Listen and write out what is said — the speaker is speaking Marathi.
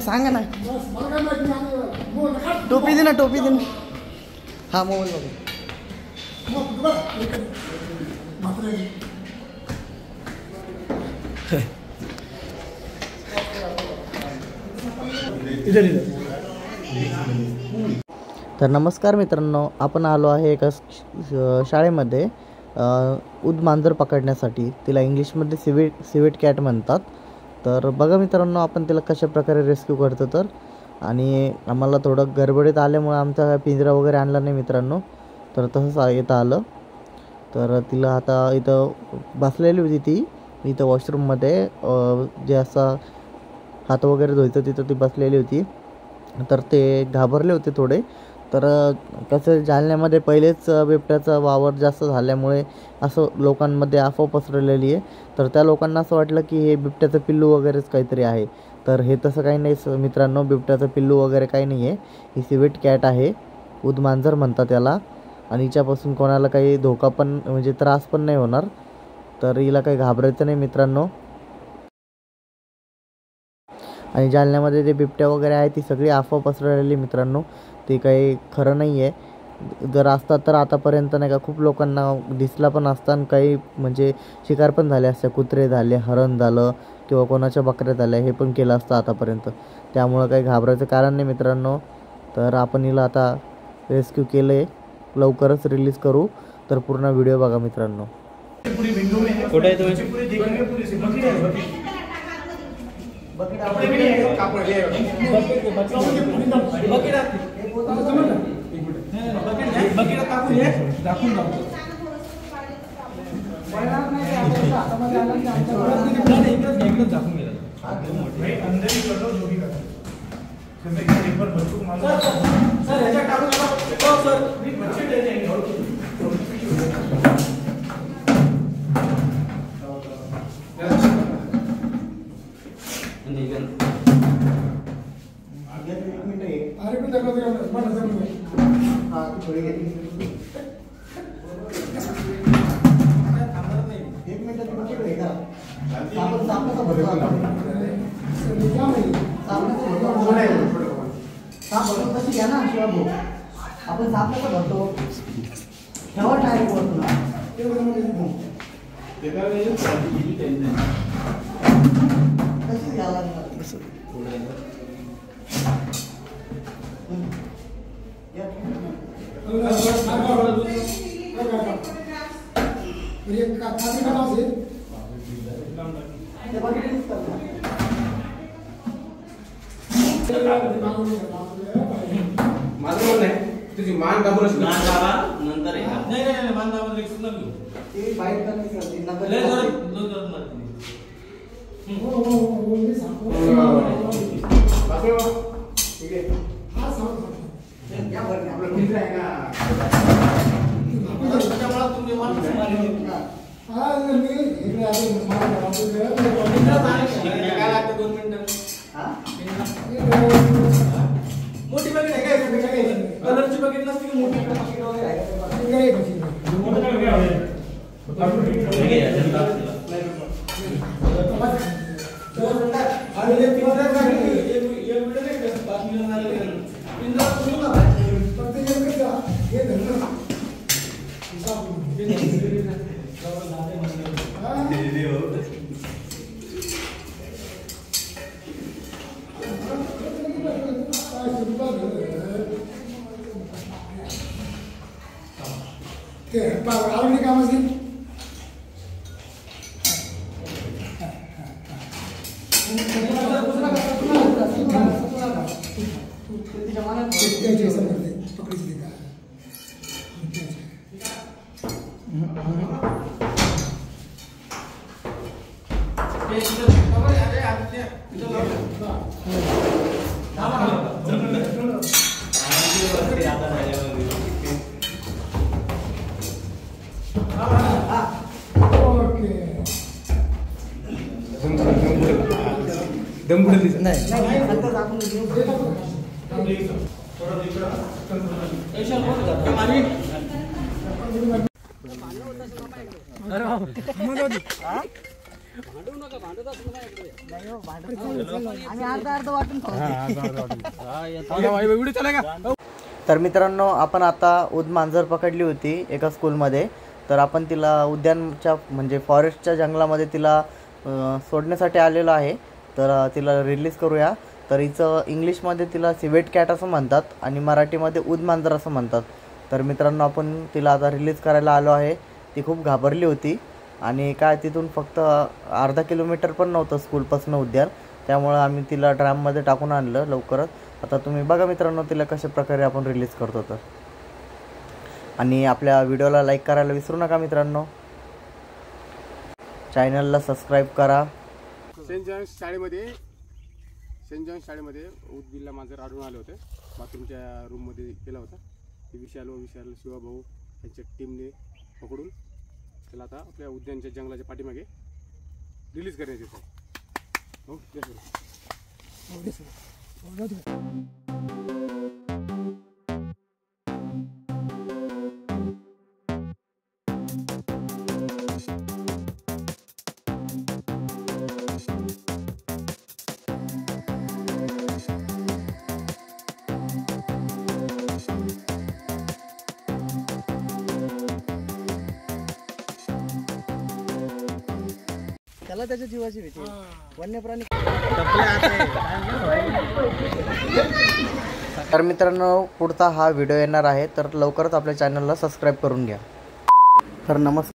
सांगा ना. टोपी दे ना, टोपी दे ना. हा मोबाईल बघा. तर नमस्कार मित्रांनो, आपण आलो आहे एका शाळेमध्ये उदमांजर पकडण्यासाठी. तिला इंग्लिशमध्ये सिवेट कॅट म्हणतात. तर बघा मित्रांनो, आपण तिला कशा प्रकारे रेस्क्यू करतो. तर आणि आम्हाला थोडं गडबडीत आल्यामुळे आमचा पिंजरा वगैरे आणला नाही मित्रांनो. तर तसंच येतं आलं. तर तिला आता इथं बसलेली होती ती इथं वॉशरूममध्ये, जे असं हात वगैरे धुवायचं तिथं ती बसलेली होती. तर ते घाबरले होते थोडे. तर कसं जालन्यामध्ये पहिलेच बिबट्याचा वावर जास्त झाल्यामुळे असं लोकांमध्ये अफवा पसरलेली आहे. तर त्या लोकांना असं वाटलं की हे बिबट्याचं पिल्लू वगैरेच काहीतरी आहे. तर हे तसं काही नाही मित्रांनो, बिबट्याचं पिल्लू वगैरे काही नाही आहे. ही सिवेट कॅट आहे, उदमांजर म्हणतात याला. आणि हिच्यापासून कोणाला काही धोका पण म्हणजे त्रास पण नाही होणार. तर हिला काही घाबरायचं नाही मित्रांनो. आणि जालन्यामध्ये जे बिबट्या वगैरे आहे ती सगळी अफवा पसरलेली मित्रांनो, ते काही खरं नाही आहे. जर असतात तर आतापर्यंत नाही का खूप लोकांना दिसला पण असता आणि काही म्हणजे शिकार पण झाले असते. कुत्रे झाले, हरण झालं किंवा कोणाच्या बकऱ्या झाल्या, हे पण केलं असतं आतापर्यंत. त्यामुळं काही घाबरायचं कारण नाही मित्रांनो. तर आपण हिला आता रेस्क्यू केलं आहे, लवकरच रिलीज करू. तर पूर्ण व्हिडिओ बघा मित्रांनो. कुठे आहे तुम्ही? आपण सापडा भरतो ठेवा टायर बोलतो ना माझं म्हणणं आहे तुझी मान दाबूनच नंतर नाही मान दाबून रिक्स न घेऊ. ते बाईट करण्याची असते नंतर लय जोरात मारते. मी सांगतो ठीक आहे. हा सांग या बरं आपला मित्र आहे ना, त्याच्यामुळे तुम्ही माणूस मारले. हा मी इकडे आलो मला काय लागतं 2 मिनिटं. हा मोठी बकेट आहे काय? कलरची बकेट नसते की मोठी बकेट वगैरे आहे आवडली काम असेल तर मित्रांनो, आपण आता उद मांजर पकडली होती एका स्कूलमध्ये. तर आपण तिला उद्यानच्या म्हणजे फॉरेस्टच्या जंगलामध्ये तिला सोडण्यासाठी आलेलो आहे. तर तिला रिलीज करूया. तर हिचं इंग्लिशमध्ये तिला सिवेट कॅट असं म्हणतात आणि मराठीमध्ये उद मांजर असं म्हणतात. तर मित्रांनो, आपण तिला आता रिलीज करायला आलो आहे. ती खूप घाबरली होती आणि काय तिथून फक्त अर्धा किलोमीटर पण नव्हतं स्कूलपासून उद्यान. त्यामुळं आम्ही तिला ड्रॅममध्ये टाकून आणलं लवकरच. आता तुम्ही बघा मित्रांनो तिला कशा प्रकारे आपण रिलीज करतो. तर आणि आपल्या व्हिडिओला लाईक करायला विसरू नका मित्रांनो. चॅनलला सबस्क्राईब करा. सेंट जॉन्स शाळेमध्ये उदबिल्ला मांजर आढळून आले होते. बाथरूमच्या रूममध्ये केला होता. ते विशाल शिवाभाऊ यांच्या टीमने पकडून त्याला आता आपल्या उद्यानच्या जंगलाच्या पाठीमागे रिलीज करण्यात येत आहे. हो त्याला त्याच्या जीवाची भीती. वन्य प्राणी. तर मित्रांनो, पुढचा हा व्हिडिओ येणार आहे. तर लवकरच आपल्या चॅनलला सबस्क्राईब करून घ्या. तर नमस्कार.